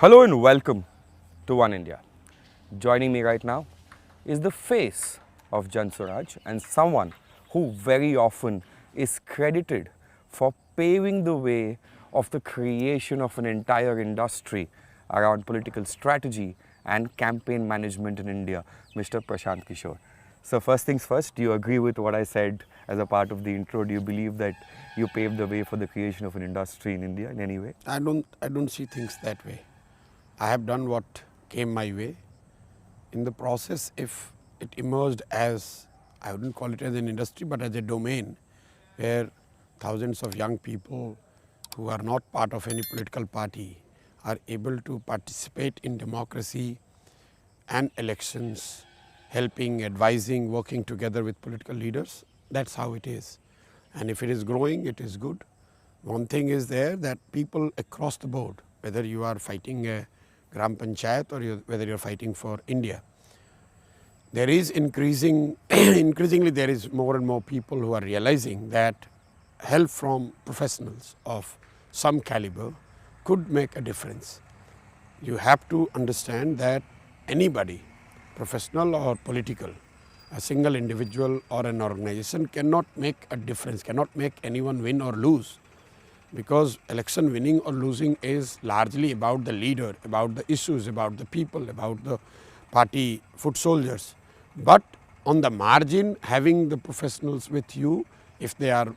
Hello and welcome to One India. Joining me right now is the face of Jan Swaraj and someone who very often is credited for paving the way of the creation of an entire industry around political strategy and campaign management in India, Mr. Prashant Kishore. So first things first, do you agree with what I said as a part of the intro? Do you believe that you paved the way for the creation of an industry in India in any way? I don't see things that way. I have done what came my way. In the process, if it emerged as, I wouldn't call it as an industry, but as a domain where thousands of young people who are not part of any political party are able to participate in democracy and elections, helping, advising, working together with political leaders, that's how it is. And if it is growing, it is good. One thing is there that people across the board, whether you are fighting a Gram Panchayat or whether you are fighting for India, there is increasingly there is more and more people who are realizing that help from professionals of some caliber could make a difference. You have to understand that anybody, professional or political, a single individual or an organization cannot make a difference, cannot make anyone win or lose, because election winning or losing is largely about the leader, about the issues, about the people, about the party foot soldiers. But on the margin, having the professionals with you, if they have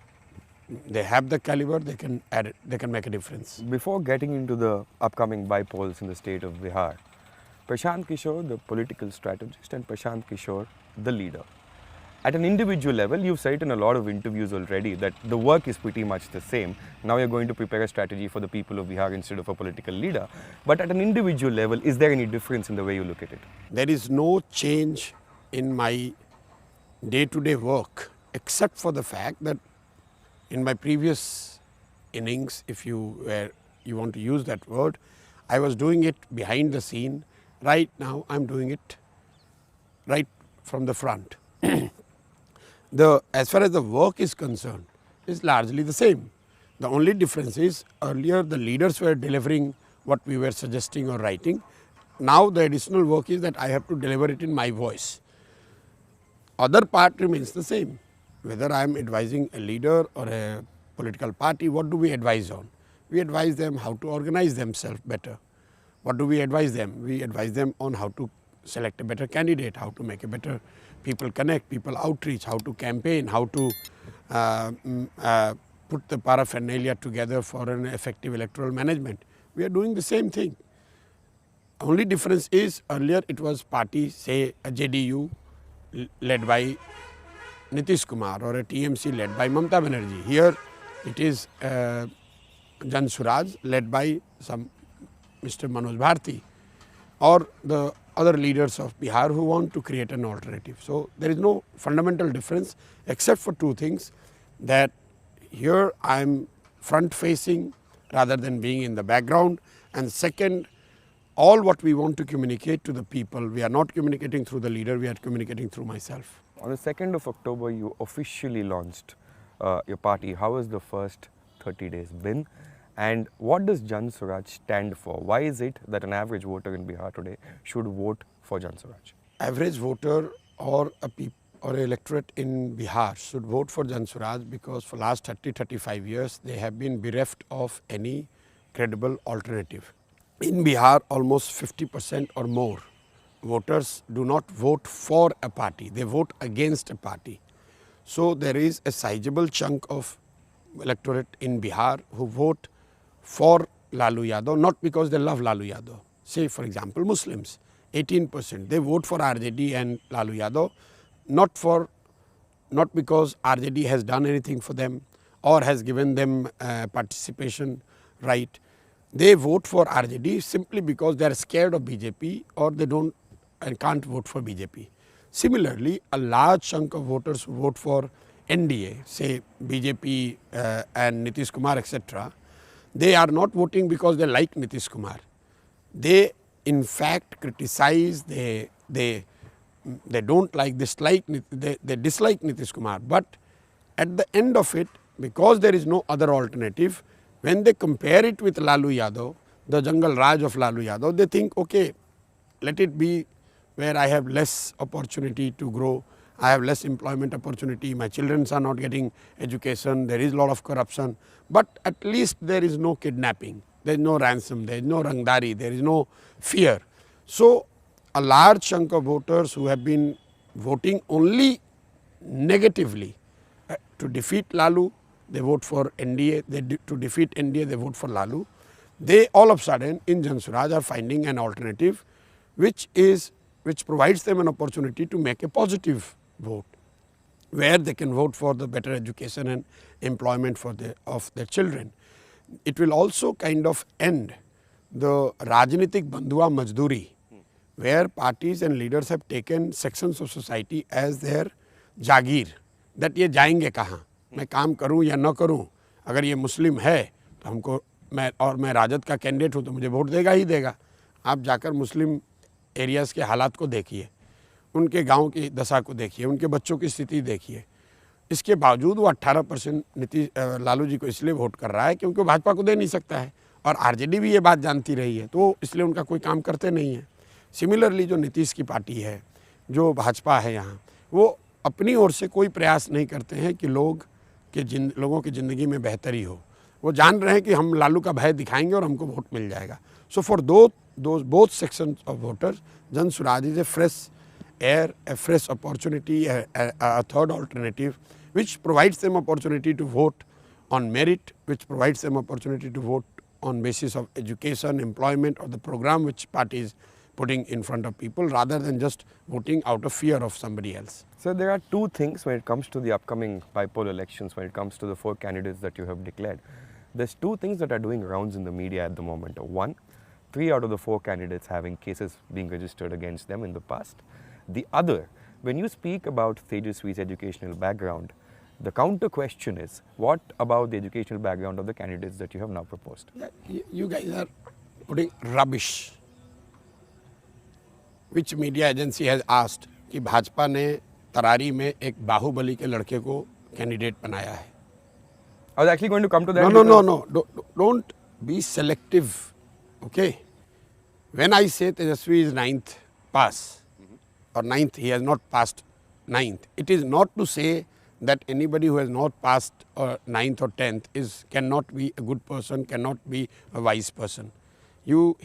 the caliber, they can add it, they can make a difference. Before getting into the upcoming by-polls in the state of Bihar, Prashant Kishore, the political strategist, and Prashant Kishore, the leader. At an individual level, you've said in a lot of interviews already that the work is pretty much the same. Now you're going to prepare a strategy for the people of Bihar instead of a political leader. But at an individual level, is there any difference in the way you look at it? There is no change in my day-to-day work, except for the fact that in my previous innings, if you want to use that word, I was doing it behind the scene. Right now, I'm doing it right from the front. As far as the work is concerned, is largely the same. The only difference is earlier the leaders were delivering what we were suggesting or writing. Now the additional work is that I have to deliver it in my voice. Other part remains the same. Whether I am advising a leader or a political party, what do we advise on? We advise them how to organize themselves better. What do we advise them? We advise them on how to select a better candidate, how to make a better people connect, people outreach, how to campaign, how to put the paraphernalia together for an effective electoral management. We are doing the same thing. Only difference is earlier it was party, say a JDU led by Nitish Kumar or a TMC led by Mamata Banerjee. Here it is Jan Swaraj led by some Mr. Manoj Bharti or the other leaders of Bihar who want to create an alternative. So there is no fundamental difference except for two things, that here I am front facing rather than being in the background, and second, all what we want to communicate to the people, we are not communicating through the leader, we are communicating through myself. On the 2nd of October, you officially launched your party. How has the first 30 days been? And what does Jan Swaraj stand for? Why is it that an average voter in Bihar today should vote for Jan Swaraj? Average voter or an electorate in Bihar should vote for Jan Swaraj because for last 30-35 years they have been bereft of any credible alternative. In Bihar, almost 50% or more voters do not vote for a party, they vote against a party. So there is a sizable chunk of electorate in Bihar who vote for Lalu Yadav, not because they love Lalu Yadav. Say for example Muslims, 18%, they vote for RJD and Lalu Yadav, not because RJD has done anything for them or has given them participation right. They vote for RJD simply because they are scared of BJP or they don't and can't vote for BJP. Similarly, a large chunk of voters who vote for NDA, say BJP and Nitish Kumar, etc., they are not voting because they like Nitish Kumar. They in fact criticize, they don't like, dislike Nitish Kumar. But at the end of it, because there is no other alternative, when they compare it with Lalu Yadav, the jungle Raj of Lalu Yadav. They think, okay, let it be where I have less opportunity to grow, I have less employment opportunity, my children are not getting education, there is a lot of corruption, but at least there is no kidnapping, there is no ransom, there is no rangdari, there is no fear. So a large chunk of voters who have been voting only negatively to defeat Lalu, they vote for NDA, to defeat NDA, they vote for Lalu. They all of a sudden in Jan Swaraj are finding an alternative which provides them an opportunity to make a positive vote, where they can vote for the better education and employment of their children. It will also kind of end the Rajnitik Bandhua Majduri, where parties and leaders have taken sections of society as their Jagir, that ये जाएंगे कहाँ, मैं काम करूँ या न करूँ, अगर ये मुस्लिम है तो हमको मैं राजद का कैंडिडेट हूँ तो मुझे वोट देगा ही देगा। आप जाकर मुस्लिम एरियाज़ के हालात को देखिए, उनके गांव की दशा को देखिए, उनके बच्चों की स्थिति देखिए। इसके बावजूद वो 18% लालू जी को इसलिए वोट कर रहा है क्योंकि वो भाजपा को दे नहीं सकता है, और आरजेडी भी ये बात जानती रही है, तो इसलिए उनका कोई काम करते नहीं है। सिमिलरली जो नीतीश की पार्टी है, जो भाजपा है यहाँ, वो अपनी ओर से कोई प्रयास नहीं करते हैं कि लोगों की ज़िंदगी में बेहतरी हो। वो जान रहे हैं कि हम लालू का भय दिखाएंगे और हमको वोट मिल जाएगा। So for both sections of voters, Jan Swaraj is a fresh air, a fresh opportunity, a third alternative, which provides them opportunity to vote on merit, which provides them opportunity to vote on basis of education, employment, or the program which party is putting in front of people, rather than just voting out of fear of somebody else. So there are two things when it comes to the upcoming bipolar elections, when it comes to the 4 candidates that you have declared. There's 2 things that are doing rounds in the media at the moment. One, 3 out of the 4 candidates having cases being registered against them in the past. The other, when you speak about Tejaswi's educational background, the counter question is, what about the educational background of the candidates that you have now proposed? Yeah, you guys are putting rubbish. Which media agency has asked कि भाजपा ने तरारी में एक बाहुबली के लड़के को candidate बनाया है? I was actually going to come to that. No. Don't be selective. Okay. When I say Tejaswi is 9th pass, or 9th, he has not passed 9th, it is not to say that anybody who has not passed 9th or 10th cannot be a good person, cannot be a wise person. You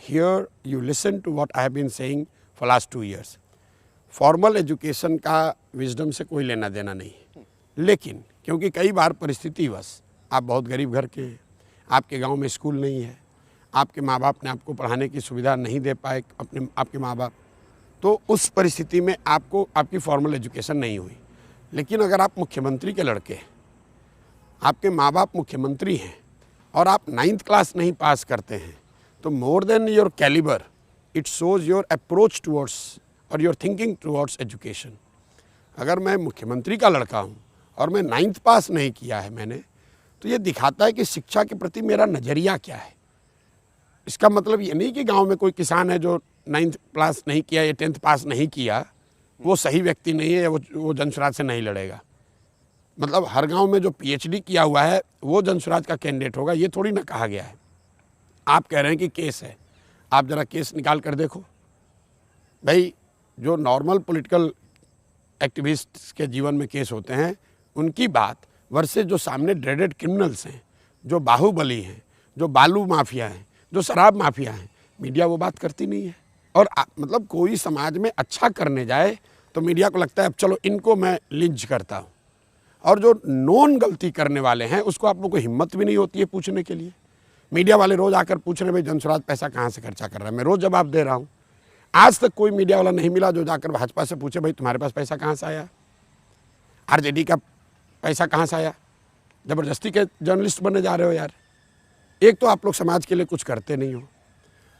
listen to what I have been saying for last 2 years. Formal education का wisdom से कोई लेना देना नहीं, लेकिन क्योंकि कई बार परिस्थितिवश आप बहुत गरीब घर के हैं, आपके गांव में स्कूल नहीं है, आपके माँ बाप ने आपको पढ़ाने की सुविधा नहीं दे पाए आपके माँ बाप, तो उस परिस्थिति में आपकी फॉर्मल एजुकेशन नहीं हुई। लेकिन अगर आप मुख्यमंत्री के लड़के हैं, आपके माँ बाप मुख्यमंत्री हैं और आप 9th क्लास नहीं पास करते हैं, तो more than your calibre, it shows your approach towards और योर थिंकिंग टुवर्ड्स एजुकेशन। अगर मैं मुख्यमंत्री का लड़का हूँ और मैं 9th पास नहीं किया है मैंने, तो ये दिखाता है कि शिक्षा के प्रति मेरा नज़रिया क्या है। इसका मतलब ये नहीं कि गांव में कोई किसान है जो 9th पास नहीं किया या 10th पास नहीं किया, वो सही व्यक्ति नहीं है या वो जन स्वराज से नहीं लड़ेगा। मतलब हर गांव में जो PhD किया हुआ है वो जन स्वराज का कैंडिडेट होगा, ये थोड़ी ना कहा गया है। आप कह रहे हैं कि केस है, आप ज़रा केस निकाल कर देखो भाई। जो नॉर्मल पॉलिटिकल एक्टिविस्ट्स के जीवन में केस होते हैं उनकी बात वर्सेस जो सामने ड्रेडेड क्रिमिनल्स हैं, जो बाहुबली हैं, जो बालू माफिया हैं, जो शराब माफिया हैं, मीडिया वो बात करती नहीं है। और मतलब कोई समाज में अच्छा करने जाए तो मीडिया को लगता है अब चलो इनको मैं लिंच करता हूँ, और जो नॉन गलती करने वाले हैं उसको आप लोग को हिम्मत भी नहीं होती है पूछने के लिए। मीडिया वाले रोज़ आकर पूछ रहे भाई जन स्वराज पैसा कहाँ से खर्चा कर रहा है, मैं रोज़ जवाब दे रहा हूँ। आज तक कोई मीडिया वाला नहीं मिला जो जाकर भाजपा से पूछे भाई तुम्हारे पास पैसा कहाँ से आया, आरजेडी का पैसा कहाँ से आया। ज़बरदस्ती के जर्नलिस्ट बनने जा रहे हो यार। एक तो आप लोग समाज के लिए कुछ करते नहीं हो,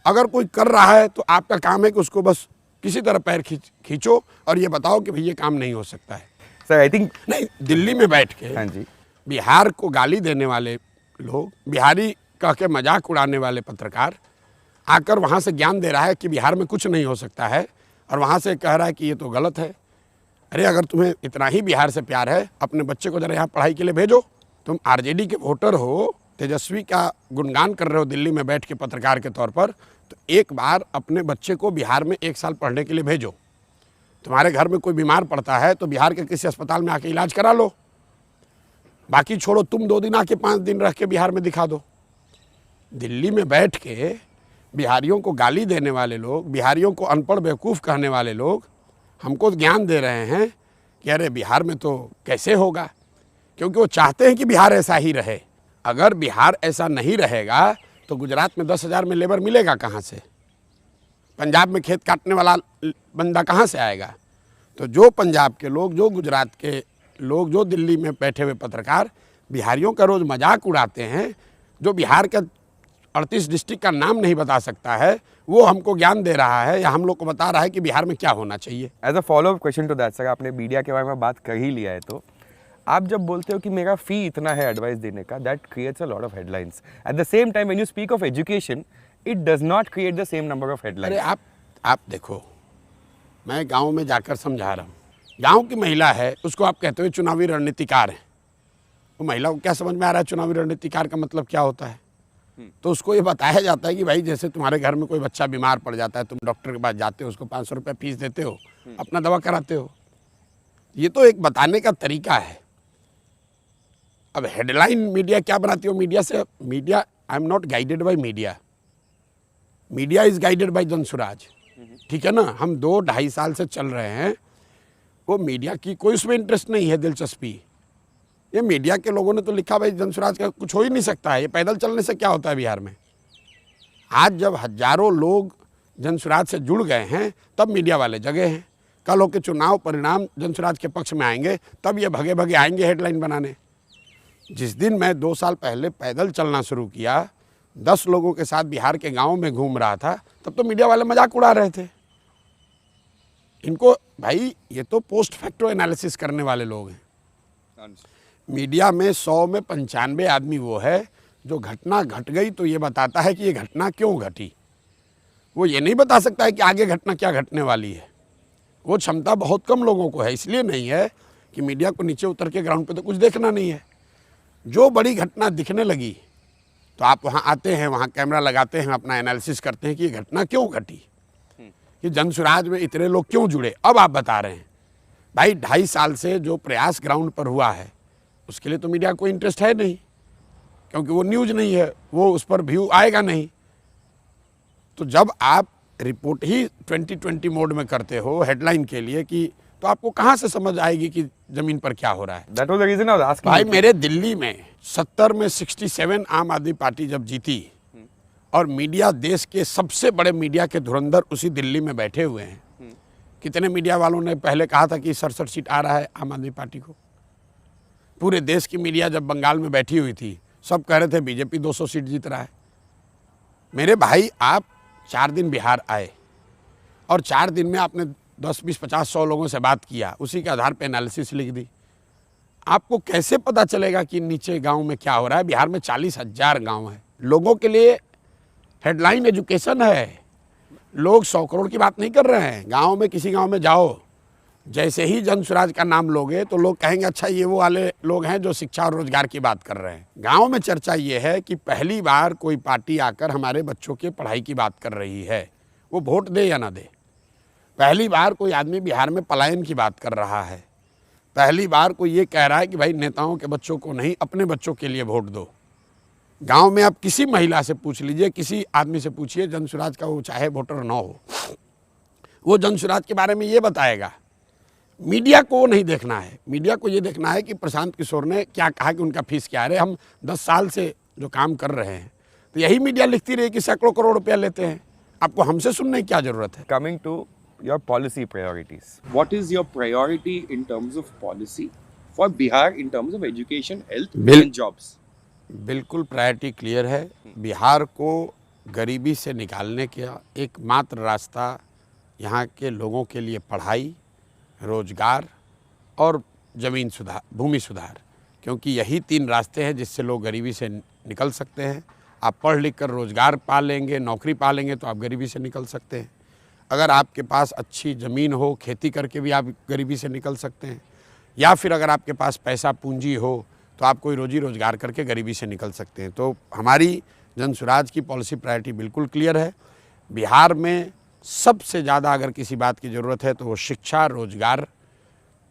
अगर कोई कर रहा है तो आपका काम है कि उसको बस किसी तरह पैर खींचो और ये बताओ कि भाई ये काम नहीं हो सकता है। सर आई थिंक नहीं, दिल्ली में बैठ के हाँ जी, बिहार को गाली देने वाले लोग, बिहारी कह के मजाक उड़ाने वाले पत्रकार आकर वहाँ से ज्ञान दे रहा है कि बिहार में कुछ नहीं हो सकता है, और वहाँ से कह रहा है कि ये तो गलत है। अरे अगर तुम्हें इतना ही बिहार से प्यार है, अपने बच्चे को ज़रा यहाँ पढ़ाई के लिए भेजो। तुम आरजेडी के वोटर हो तेजस्वी का गुणगान कर रहे हो दिल्ली में बैठ के पत्रकार के तौर पर, तो एक बार अपने बच्चे को बिहार में 1 साल पढ़ने के लिए भेजो। तुम्हारे घर में कोई बीमार पड़ता है तो बिहार के किसी अस्पताल में आके इलाज करा लो, बाकी छोड़ो, तुम 2 दिन आके 5 दिन रह के बिहार में दिखा दो। दिल्ली में बैठ के बिहारियों को गाली देने वाले लोग, बिहारियों को अनपढ़ बेवकूफ़ कहने वाले लोग हमको ज्ञान दे रहे हैं कि अरे बिहार में तो कैसे होगा, क्योंकि वो चाहते हैं कि बिहार ऐसा ही रहे। अगर बिहार ऐसा नहीं रहेगा तो गुजरात में 10,000 में लेबर मिलेगा कहाँ से? पंजाब में खेत काटने वाला बंदा कहाँ से आएगा? तो जो पंजाब के लोग, जो गुजरात के लोग, जो दिल्ली में बैठे हुए पत्रकार बिहारियों का रोज़ मजाक उड़ाते हैं, जो बिहार का 38 डिस्ट्रिक्ट का नाम नहीं बता सकता है, वो हमको ज्ञान दे रहा है या हम लोग को बता रहा है कि बिहार में क्या होना चाहिए। As a follow up question to that sir, आपने मीडिया के बारे में बात कर ही लिया है, तो आप जब बोलते हो कि मेरा फी इतना है एडवाइस देने का, that creates a lot of headlines. At the same time when you speak of education, it does not create the same number of headlines. अरे आप देखो, मैं गांव में जाकर समझा रहा हूँ, गांव की महिला है, उसको आप कहते हो चुनावी रणनीतिकार है। वो महिला को क्या समझ में आ रहा है चुनावी रणनीतिकार का मतलब क्या होता है? तो उसको ये बताया जाता है कि भाई जैसे तुम्हारे घर में कोई बच्चा बीमार पड़ जाता है, तुम डॉक्टर के पास जाते हो, उसको 500 रुपये फीस देते हो, अपना दवा कराते हो। ये तो एक बताने का तरीका है। अब हेडलाइन मीडिया क्या बनाती हो? Media I am not guided by media, media is guided by Jan Suraaj. ठीक है ना, हम 2-2.5 साल से चल रहे हैं, वो मीडिया की कोई उसमें इंटरेस्ट नहीं है, दिलचस्पी। ये मीडिया के लोगों ने तो लिखा भाई जनसुराज का कुछ हो ही नहीं सकता है, ये पैदल चलने से क्या होता है बिहार में। आज जब हजारों लोग जनसुराज से जुड़ गए हैं तब मीडिया वाले जगह हैं। कल होकर चुनाव परिणाम जनसुराज के पक्ष में आएंगे तब ये भगे भगे आएंगे हेडलाइन बनाने। जिस दिन मैं 2 साल पहले पैदल चलना शुरू किया, 10 लोगों के साथ बिहार के गाँव में घूम रहा था, तब तो मीडिया वाले मजाक उड़ा रहे थे। इनको भाई ये तो पोस्ट फैक्टो एनालिसिस करने वाले लोग हैं। मीडिया में 100 में 95 आदमी वो है जो घटना घट गई तो ये बताता है कि ये घटना क्यों घटी। वो ये नहीं बता सकता है कि आगे घटना क्या घटने वाली है। वो क्षमता बहुत कम लोगों को है, इसलिए नहीं है कि मीडिया को नीचे उतर के ग्राउंड पे तो कुछ देखना नहीं है। जो बड़ी घटना दिखने लगी तो आप वहाँ आते हैं, वहाँ कैमरा लगाते हैं, अपना एनालिसिस करते हैं कि ये घटना क्यों घटी, कि जनसुराज में इतने लोग क्यों जुड़े। अब आप बता रहे हैं भाई 2.5 साल से जो प्रयास ग्राउंड पर हुआ है उसके लिए तो मीडिया को इंटरेस्ट है नहीं, क्योंकि वो न्यूज़ नहीं है, वो उस पर व्यू आएगा नहीं। तो जब आप रिपोर्ट ही 2020 मोड में करते हो हेडलाइन के लिए कि, तो आपको कहाँ से समझ आएगी कि ज़मीन पर क्या हो रहा है। That was the reason I was asking भाई you. मेरे दिल्ली में 70 में 67 आम आदमी पार्टी जब जीती और मीडिया, देश के सबसे बड़े मीडिया के धुरंधर उसी दिल्ली में बैठे हुए हैं। कितने मीडिया वालों ने पहले कहा था कि 67 सीट आ रहा है आम आदमी पार्टी को। पूरे देश की मीडिया जब बंगाल में बैठी हुई थी सब कह रहे थे बीजेपी 200 सीट जीत रहा है। मेरे भाई आप 4 दिन बिहार आए और 4 दिन में आपने 10, 20, 50, 100 लोगों से बात किया, उसी के आधार पर एनालिसिस लिख दी। आपको कैसे पता चलेगा कि नीचे गांव में क्या हो रहा है? बिहार में 40,000 गांव है। लोगों के लिए हेडलाइन एजुकेशन है। लोग 100 करोड़ की बात नहीं कर रहे हैं। गांव में किसी गांव में जाओ, जैसे ही जनसुराज का नाम लोगे तो लोग कहेंगे अच्छा ये वो वाले लोग हैं जो शिक्षा और रोजगार की बात कर रहे हैं। गांव में चर्चा ये है कि पहली बार कोई पार्टी आकर हमारे बच्चों के पढ़ाई की बात कर रही है, वो वोट दे या ना दे। पहली बार कोई आदमी बिहार में पलायन की बात कर रहा है। पहली बार कोई ये कह रहा है कि भाई नेताओं के बच्चों को नहीं, अपने बच्चों के लिए वोट दो। गांव में आप किसी महिला से पूछ लीजिए, किसी आदमी से पूछिए जनसुराज का, वो चाहे वोटर ना हो, वो जनसुराज के बारे में ये बताएगा। मीडिया को नहीं देखना है, मीडिया को ये देखना है कि प्रशांत किशोर ने क्या कहा कि उनका फीस क्या है। हम 10 साल से जो काम कर रहे हैं तो यही मीडिया लिखती रही कि सैकड़ों करोड़ रुपया लेते हैं। आपको हमसे सुनने की क्या जरूरत है? Coming to your policy priorities. What is your priority in terms of policy for Bihar in terms of education, health and jobs? बिल्कुल प्रायोरिटी क्लियर है। बिहार को गरीबी से निकालने का एकमात्र रास्ता यहाँ के लोगों के लिए पढ़ाई, रोजगार और ज़मीन सुधार, भूमि सुधार, क्योंकि यही 3 रास्ते हैं जिससे लोग गरीबी से निकल सकते हैं। आप पढ़ लिख कर रोजगार पा लेंगे, नौकरी पा लेंगे तो आप गरीबी से निकल सकते हैं। अगर आपके पास अच्छी ज़मीन हो, खेती करके भी आप गरीबी से निकल सकते हैं। या फिर अगर आपके पास पैसा पूंजी हो तो आप कोई रोजी रोजगार करके गरीबी से निकल सकते हैं। तो हमारी जन स्वराज की पॉलिसी प्रायोरिटी बिल्कुल क्लियर है। बिहार में सबसे ज़्यादा अगर किसी बात की ज़रूरत है तो वो शिक्षा, रोजगार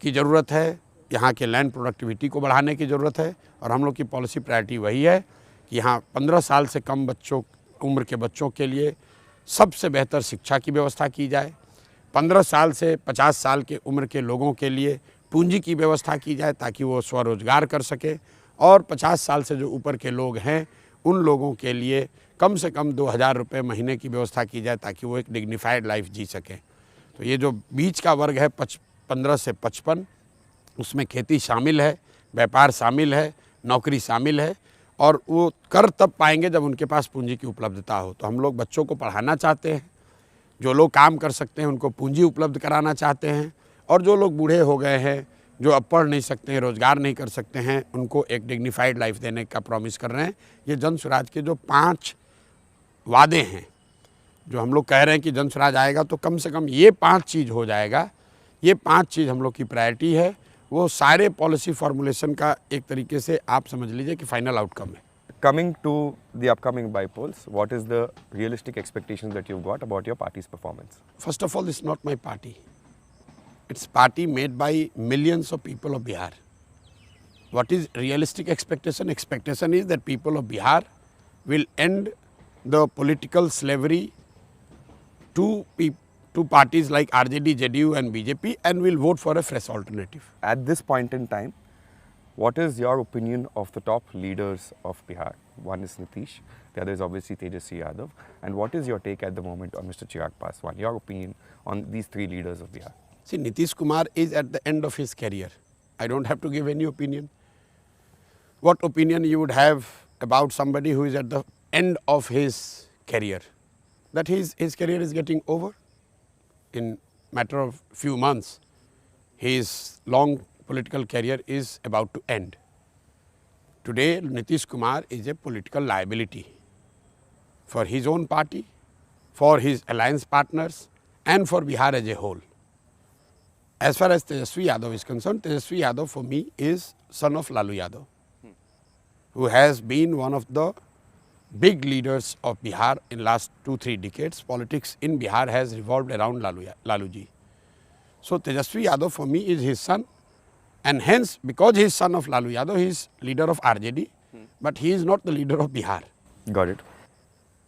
की ज़रूरत है, यहाँ के लैंड प्रोडक्टिविटी को बढ़ाने की ज़रूरत है। और हम लोग की पॉलिसी प्रायोरिटी वही है कि यहाँ 15 साल से कम उम्र के बच्चों के लिए सबसे बेहतर शिक्षा की व्यवस्था की जाए। 15 साल से 50 साल के उम्र के लोगों के लिए पूंजी की व्यवस्था की जाए ताकि वो स्वरोजगार कर सके। और 50 साल से जो ऊपर के लोग हैं उन लोगों के लिए कम से कम 2000 रुपये महीने की व्यवस्था की जाए ताकि वो एक डिग्निफाइड लाइफ जी सकें। तो ये जो बीच का वर्ग है 15 से 55, उसमें खेती शामिल है, व्यापार शामिल है, नौकरी शामिल है। और वो कर तब पाएंगे जब उनके पास पूंजी की उपलब्धता हो। तो हम लोग बच्चों को पढ़ाना चाहते हैं, जो लोग काम कर सकते हैं उनको पूंजी उपलब्ध कराना चाहते हैं, और जो लोग बूढ़े हो गए हैं, जो अब पढ़ नहीं सकते हैं, रोज़गार नहीं कर सकते हैं, उनको एक डिग्निफाइड लाइफ देने का प्रॉमिस कर रहे हैं। ये जन स्वराज के जो 5 वादे हैं, जो हम लोग कह रहे हैं कि जन स्वराज आएगा तो कम से कम ये 5 चीज़ हो जाएगा। ये 5 चीज़ हम लोग की प्रायोरिटी है। वो सारे पॉलिसी फॉर्मुलेशन का एक तरीके से आप समझ लीजिए कि फाइनल आउटकम है। Coming to the upcoming bypolls, what is the realistic expectations that you've got about your party's performance? First of all, it's not my party. It's party made by millions of people of Bihar. What is realistic expectation? Expectation is that people of Bihar will end the political slavery to parties like RJD, JDU and BJP and will vote for a fresh alternative. At this point in time, what is your opinion of the top leaders of Bihar? One is Nitish, the other is obviously Tejasvi Yadav. And what is your take at the moment on Mr. Chirag Paswan? Your opinion on these 3 leaders of Bihar? See, Nitish Kumar is at the end of his career. I don't have to give any opinion. What opinion you would have about somebody who is at the end of his career? That his career is getting over in matter of few months. His long political career is about to end. Today, Nitish Kumar is a political liability for his own party, for his alliance partners and for Bihar as a whole. As far as Tejasvi Yadav is concerned, Tejasvi Yadav for me is son of Lalu Yadav, who has been one of the big leaders of Bihar in last 2-3 decades. Politics in Bihar has revolved around Laluji. So Tejasvi Yadav for me is his son, and hence because he is son of Lalu Yadav, he is leader of RJD, but he is not the leader of Bihar. Got it.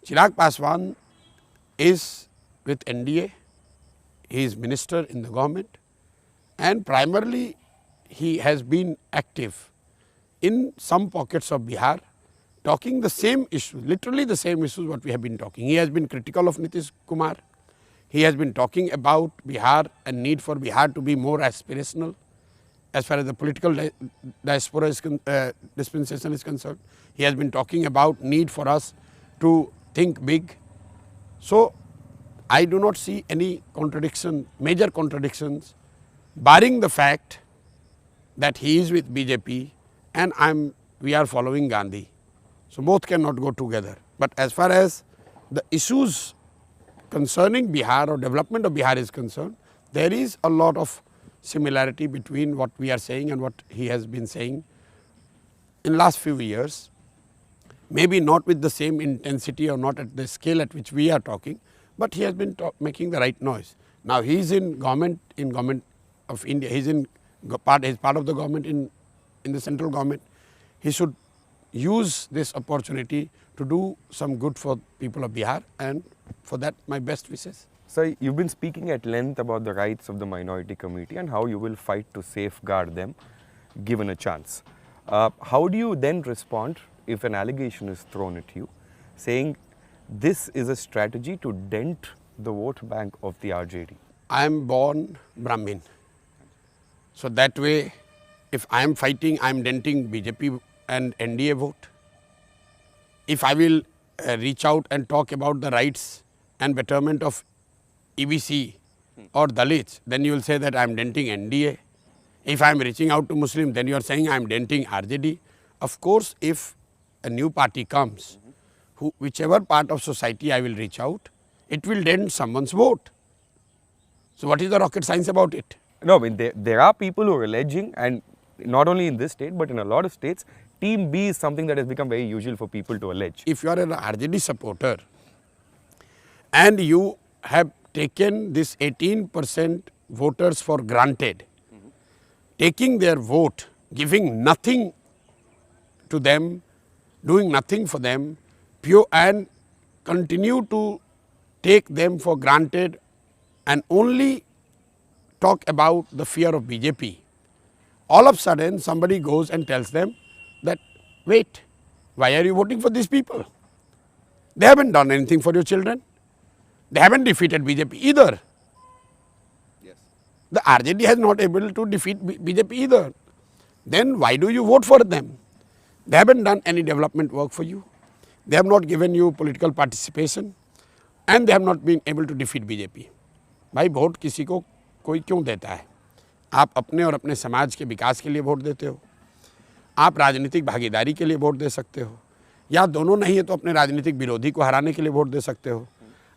Chirag Paswan is with NDA, he is minister in the government, and primarily he has been active in some pockets of Bihar, talking the same issues, literally the same issues what we have been talking. He has been critical of Nitish Kumar. He has been talking about Bihar and need for Bihar to be more aspirational as far as the political diaspora is dispensation is concerned. He has been talking about need for us to think big. So I do not see any contradiction, major contradictions, barring the fact that he is with BJP and we are following Gandhi. So both cannot go together. But as far as the issues concerning Bihar or development of Bihar is concerned, there is a lot of similarity between what we are saying and what he has been saying in last few years. Maybe not with the same intensity or not at the scale at which we are talking, but he has been making the right noise. Now he is in government of India. He is part of the government in the central government. He should use this opportunity to do some good for people of Bihar, and for that my best wishes. Sir, you've been speaking at length about the rights of the minority community and how you will fight to safeguard them given a chance. How do you then respond if an allegation is thrown at you saying this is a strategy to dent the vote bank of the RJD? I am born Brahmin. So that way, if I am fighting, I am denting BJP and NDA vote. If I will reach out and talk about the rights and betterment of EBC or Dalits, then you will say that I am denting NDA. If I am reaching out to Muslim, then you are saying I am denting RJD. Of course, if a new party comes, whichever part of society I will reach out, it will dent someone's vote. So what is the rocket science about it? No, I mean, there are people who are alleging, and not only in this state, but in a lot of states, Team B is something that has become very usual for people to allege. If you are an RJD supporter and you have taken this 18% voters for granted, taking their vote, giving nothing to them, doing nothing for them, pure, and continue to take them for granted and only talk about the fear of BJP, all of a sudden somebody goes and tells them that, wait, why are you voting for these people? They haven't done anything for your children. They haven't defeated BJP either. Yes. The RJD has not able to defeat BJP either. Then why do you vote for them? They haven't done any development work for you. They have not given you political participation and they have not been able to defeat BJP. भाई vote किसी को कोई क्यों देता है? आप अपने और अपने समाज के विकास के लिए वोट देते हो, आप राजनीतिक भागीदारी के लिए वोट दे सकते हो, या दोनों नहीं है तो अपने राजनीतिक विरोधी को हराने के लिए वोट दे सकते हो।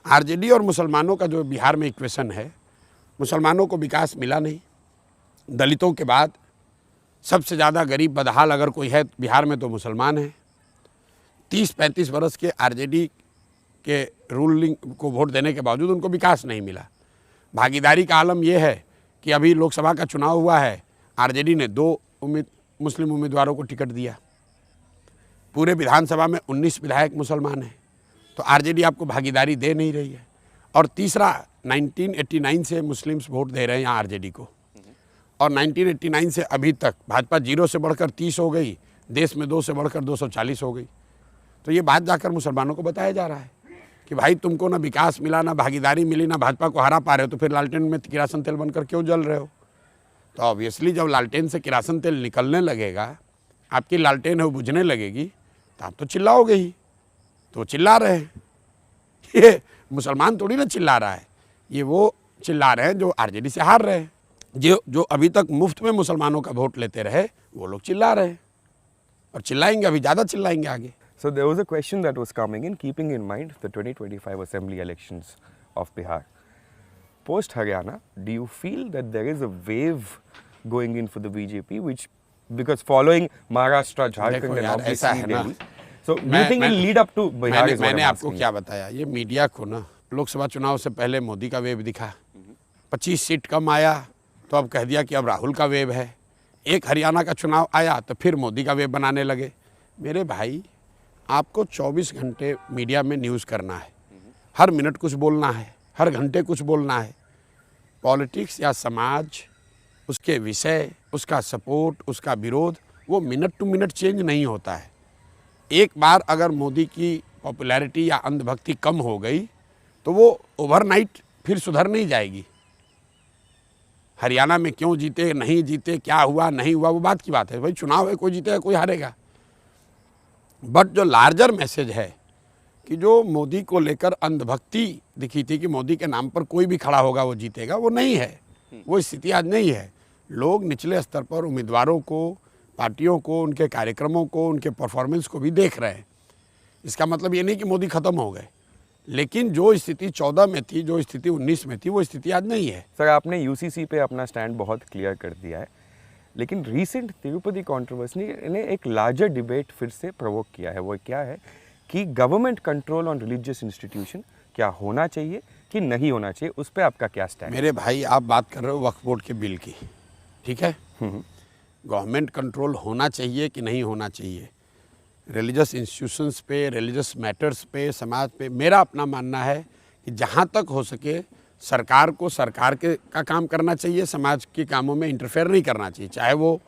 आरजेडी और मुसलमानों का जो बिहार में इक्वेशन है, मुसलमानों को विकास मिला नहीं, दलितों के बाद सबसे ज़्यादा गरीब बदहाल अगर कोई है बिहार में तो मुसलमान है। 30-35 वर्ष के आरजेडी के रूलिंग को वोट देने के बावजूद उनको विकास नहीं मिला। भागीदारी का आलम यह है कि अभी लोकसभा का चुनाव हुआ है, आरजेडी ने 2 मुस्लिम उम्मीदवारों को टिकट दिया, पूरे विधानसभा में 19 विधायक मुसलमान हैं, तो आरजेडी आपको भागीदारी दे नहीं रही है। और तीसरा, 1989 से मुस्लिम्स वोट दे रहे हैं यहाँ आरजेडी को, और 1989 से अभी तक भाजपा 0 से बढ़कर 30 हो गई, देश में 2 से बढ़कर 240 हो गई। तो ये बात जाकर मुसलमानों को बताया जा रहा है कि भाई तुमको ना विकास मिला, ना भागीदारी मिली, ना भाजपा को हरा पा रहे हो, तो फिर लालटेन में किरासन तेल बनकर क्यों जल रहे हो? तो ऑब्वियसली जब लालटेन से किरासन तेल निकलने लगेगा, आपकी लालटेन है वो बुझने लगेगी, तो आप तो चिल्लाओगे ही। तो चिल्ला रहे हैं, ये मुसलमान थोड़ी ना चिल्ला रहा है, ये वो चिल्ला रहे हैं जो आरजेडी से हार रहे हैं। जो अभी तक मुफ्त में मुसलमानों का वोट लेते रहे वो लोग चिल्ला रहे हैं और चिल्लाएंगे, अभी ज़्यादा चिल्लाएंगे आगे। So there was a question that was coming in, keeping in mind the 2025 assembly elections of Bihar. Post Haryana, do you feel that there is a wave going in for the BJP, which, because following Maharashtra, Jharkhand and obviously Delhi, so do you think will lead up to Bihar? is what मैंने I'm आपको asking. क्या बताया, ये media को ना लोकसभा चुनाव से पहले मोदी का वेव दिखा, 25 सीट कम आया तो अब कह दिया कि अब राहुल का वेव है। एक हरियाणा का चुनाव आया तो फिर मोदी का वेव बनाने लगे। मेरे भाई, आपको 24 घंटे मीडिया में न्यूज़ करना है, हर मिनट कुछ बोलना है, हर घंटे कुछ बोलना है। पॉलिटिक्स या समाज, उसके विषय, उसका सपोर्ट, उसका विरोध, वो मिनट टू मिनट चेंज नहीं होता है। एक बार अगर मोदी की पॉपुलैरिटी या अंधभक्ति कम हो गई तो वो ओवरनाइट फिर सुधर नहीं जाएगी। हरियाणा में क्यों जीते, नहीं जीते, क्या हुआ, नहीं हुआ, वो बात की बात है। भाई चुनाव है, कोई जीतेगा कोई हारेगा। बट जो लार्जर मैसेज है कि जो मोदी को लेकर अंधभक्ति दिखी थी कि मोदी के नाम पर कोई भी खड़ा होगा वो जीतेगा, वो नहीं है, वो स्थिति आज नहीं है। लोग निचले स्तर पर उम्मीदवारों को, पार्टियों को, उनके कार्यक्रमों को, उनके परफॉर्मेंस को भी देख रहे हैं। इसका मतलब ये नहीं कि मोदी ख़त्म हो गए, लेकिन जो स्थिति 14 में थी, जो स्थिति 19 में थी, वो स्थिति आज नहीं है। सर, आपने यूसीसी पे अपना स्टैंड बहुत क्लियर कर दिया है, लेकिन रीसेंट तिरुपति कंट्रोवर्सी ने एक लार्जर डिबेट फिर से प्रोवोक किया है। वो क्या है कि government control on religious institution क्या होना चाहिए कि नहीं होना चाहिए, उस पर आपका क्या स्टैंड? मेरे भाई, आप बात कर रहे हो वक्फ बोर्ड के बिल की, ठीक है? गवर्नमेंट कंट्रोल होना चाहिए कि नहीं होना चाहिए रिलीजियस इंस्टीट्यूशंस पे, रिलीजियस मैटर्स पे, समाज पे, मेरा अपना मानना है कि जहाँ तक हो सके सरकार को सरकार का काम करना चाहिए, समाज के कामों में इंटरफेयर नहीं करना चाहिए। चाहे वो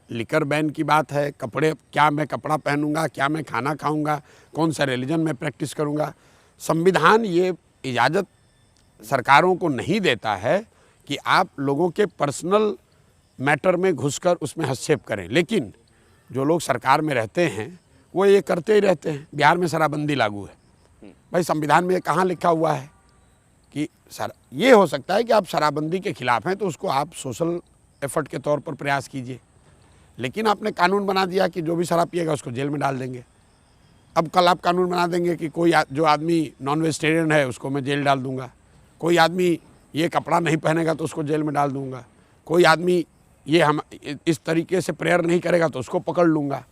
लिकर बैन की बात है, कपड़े, क्या मैं कपड़ा पहनूंगा, क्या मैं खाना खाऊंगा, कौन सा रिलीजन में प्रैक्टिस करूंगा, संविधान ये इजाज़त सरकारों को नहीं देता है कि आप लोगों के पर्सनल मैटर में घुसकर उसमें हस्तक्षेप करें। लेकिन जो लोग सरकार में रहते हैं वो ये करते ही रहते हैं। बिहार में शराबबंदी लागू है, भाई संविधान में कहाँ लिखा हुआ है कि ये हो सकता है कि आप शराबबंदी के खिलाफ हैं तो उसको आप सोशल एफर्ट के तौर पर प्रयास कीजिए, लेकिन आपने कानून बना दिया कि जो भी शराब पिएगा उसको जेल में डाल देंगे। अब कल आप कानून बना देंगे कि कोई जो आदमी नॉन वेजिटेरियन है उसको मैं जेल डाल दूंगा, कोई आदमी ये कपड़ा नहीं पहनेगा तो उसको जेल में डाल दूंगा, कोई आदमी ये हम इस तरीके से प्रेयर नहीं करेगा तो उसको पकड़ लूँगा।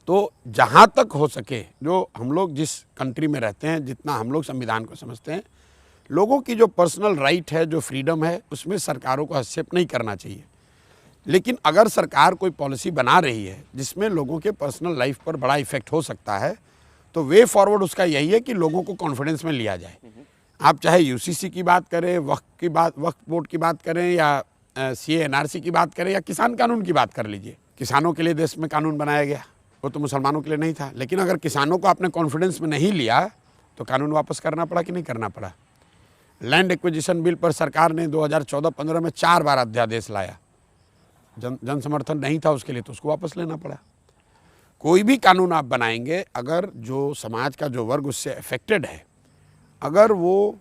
तो जहाँ तक हो सके, जो हम लोग जिस कंट्री में रहते हैं, जितना हम लोग संविधान को समझते हैं, लोगों की जो पर्सनल राइट है, जो फ्रीडम है, उसमें सरकारों को हस्तक्षेप नहीं करना चाहिए। लेकिन अगर सरकार कोई पॉलिसी बना रही है जिसमें लोगों के पर्सनल लाइफ पर बड़ा इफेक्ट हो सकता है, तो वे फॉरवर्ड उसका यही है कि लोगों को कॉन्फिडेंस में लिया जाए। आप चाहे यूसीसी की बात करें, वक्फ बोर्ड की बात करें, या सीए एनआरसी की बात करें, या किसान कानून की बात कर लीजिए। किसानों के लिए देश में कानून बनाया गया, वो तो मुसलमानों के लिए नहीं था। लेकिन अगर किसानों को आपने कॉन्फिडेंस में नहीं लिया तो कानून वापस करना पड़ा कि नहीं करना पड़ा। लैंड एक्विजिशन बिल पर सरकार ने 2014-15 में 4 बार अध्यादेश लाया। जन समर्थन नहीं था उसके लिए, तो उसको वापस लेना पड़ा। कोई भी कानून आप बनाएंगे, अगर जो समाज का जो वर्ग उससे अफेक्टेड है, अगर वो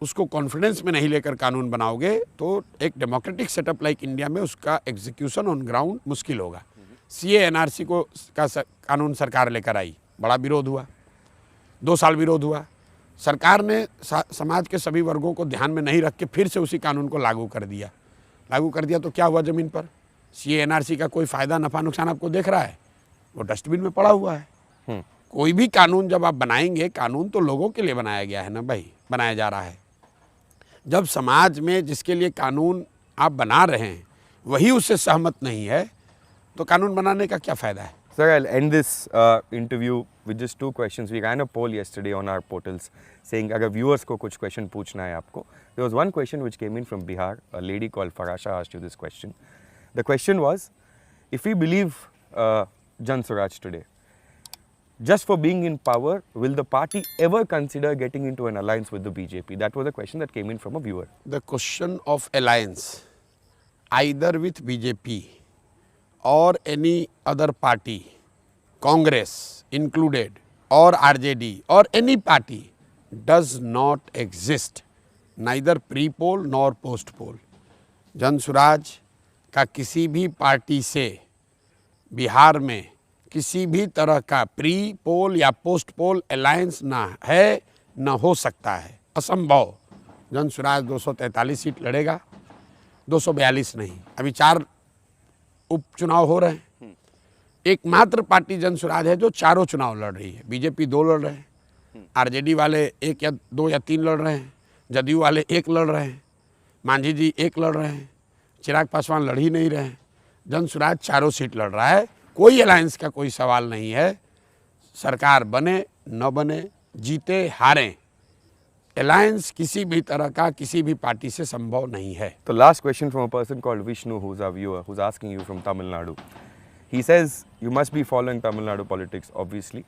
उसको कॉन्फिडेंस में नहीं लेकर कानून बनाओगे, तो एक डेमोक्रेटिक सेटअप लाइक इंडिया में उसका एग्जीक्यूशन ऑन ग्राउंड मुश्किल होगा। सीए एनआरसी को कानून सरकार लेकर आई, बड़ा विरोध हुआ, 2 साल विरोध हुआ। सरकार ने समाज के सभी वर्गों को ध्यान में नहीं रख के फिर से उसी कानून को लागू कर दिया। तो क्या हुआ ज़मीन पर? सीए एनआरसी का कोई फ़ायदा नफ़ा नुकसान आपको देख रहा है? वो डस्टबिन में पड़ा हुआ है। कोई भी कानून जब आप बनाएंगे, कानून तो लोगों के लिए बनाया गया है ना भाई, बनाया जा रहा है। जब समाज में जिसके लिए कानून आप बना रहे हैं वही उससे सहमत नहीं है, तो कानून बनाने का क्या फ़ायदा है? Sir, I'll end this interview with just 2 questions. We ran a poll yesterday on our portals saying अगर viewers को कुछ question पूछना है आपको. There was one question which came in from Bihar. A lady called Farasha asked you this question. The question was, if we believe Jan Swaraj today, just for being in power, will the party ever consider getting into an alliance with the BJP? That was a question that came in from a viewer. The question of alliance, either with BJP or any other party, Congress included, or RJD, or any party, does not exist, neither pre-poll nor post-poll. जन स्वराज का किसी भी party से बिहार में किसी भी तरह का प्री पोल या पोस्ट पोल अलायंस ना है, ना हो सकता है, असंभव। जन स्वराज 243 सीट लड़ेगा, 242 नहीं। अभी 4 उपचुनाव हो रहे हैं। एकमात्र पार्टी जन स्वराज है जो चारों चुनाव लड़ रही है। बीजेपी 2 लड़ रहे हैं, आरजेडी वाले 1 या 2 या 3 लड़ रहे हैं, जदयू वाले 1 लड़ रहे हैं, मांझी जी 1 लड़ रहे हैं, चिराग पासवान लड़ ही नहीं रहे हैं। जन स्वराज चारों सीट लड़ रहा है। कोई अलायंस का कोई सवाल नहीं है। सरकार बने न बने, जीते हारें, अलायंस किसी भी तरह का किसी भी पार्टी से संभव नहीं है। The last question from a person called Vishnu, who's our viewer, who's asking you from Tamil Nadu. He says you must be following Tamil Nadu politics, obviously.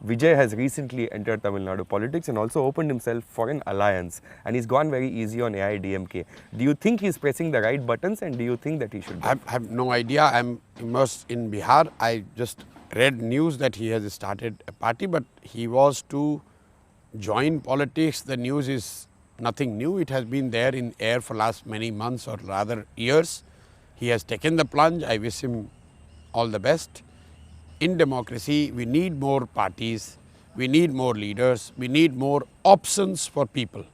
Vijay has recently entered Tamil Nadu politics and also opened himself for an alliance, and he's gone very easy on AIDMK. Do you think he's pressing the right buttons, and do you think that he should? I have no idea. I'm immersed in Bihar. I just read news that he has started a party, but he was to join politics. The news is nothing new. It has been there in air for last many months, or rather years. He has taken the plunge. I wish him all the best. In democracy, we need more parties, we need more leaders, we need more options for people.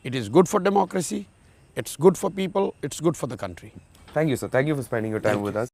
It is good for democracy, it's good for people, it's good for the country. Thank you, sir. Thank you for spending your time with us.